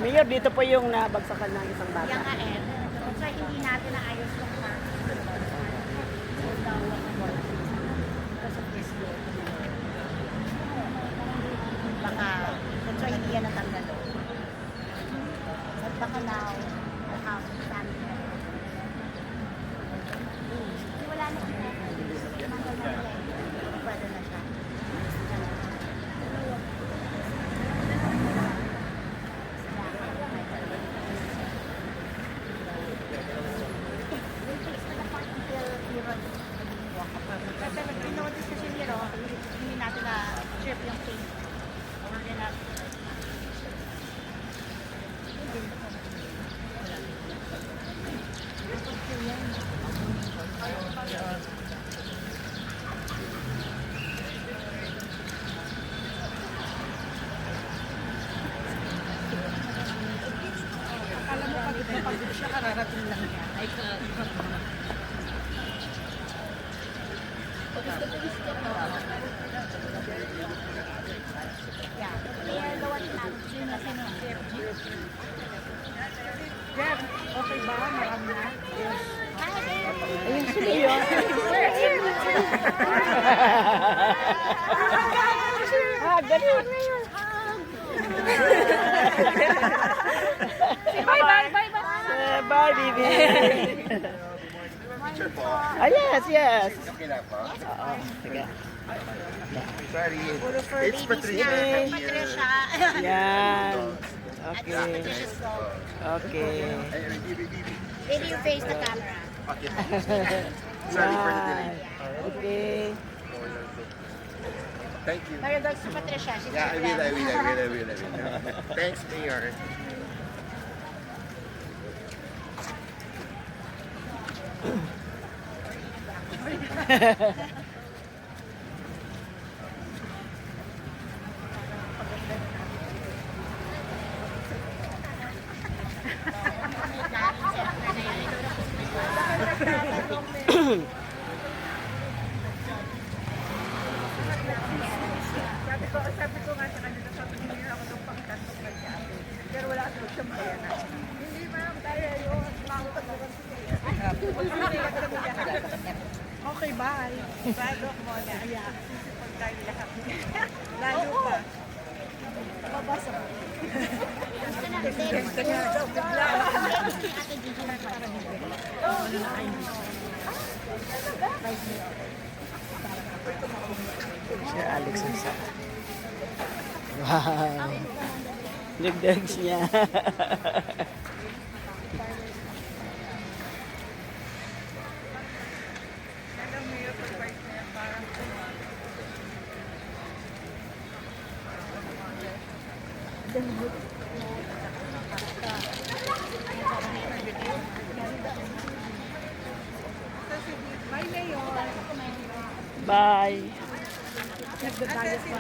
Mayor, dito po yung nabagsakan ng isang bata. Yan nga eh. So, hindi natin naayos yung park. Because of this law. Baka, so hindi yan natanggal doon. At baka now, the house is standing there. Wala na ito. Manggal na nila eh. Pwede na siya. Kasi nag-notice kasi nila, hindi natin na trip yung case. Hindi na. Akala mo pag siya kararating lang yan. Ay, yeah, they are the ones not Jeff, okay ba? Marami na? Yes. Ayun sila yun. Ganun. Bye, baby. Yes, yes. Okay lang po. Oo, sige. Sorry. Puro for It's ladies Patricia. na. Patricia. Yan. At Okay. Patricia's dog. Okay. Maybe you face the camera. Okay. Sorry for the delay. Yan. Okay. Thank you. My regards to Patricia. She's Yeah, I your will. friend. Thanks, Mayor. Sabi ko nga sa kanila, sabi ko nila ako itong pangkantok na niya. Pero wala ako siyang bayanan. Hindi ma'am, kaya yun. Makakutag ko Okay, bye. Bye, Doc Mona. Sisipag tayo lahat. Lalo pa. Mabasa mo. Gusto na update. Gusto niya daw bigla. Update ni Ate Gigi na parang Sir Alex ang sa. Wow. Nagdags niya. Alam mo yung pag-bike na yan, parang Bye, Mayor. Bye. Nagdadayos pa.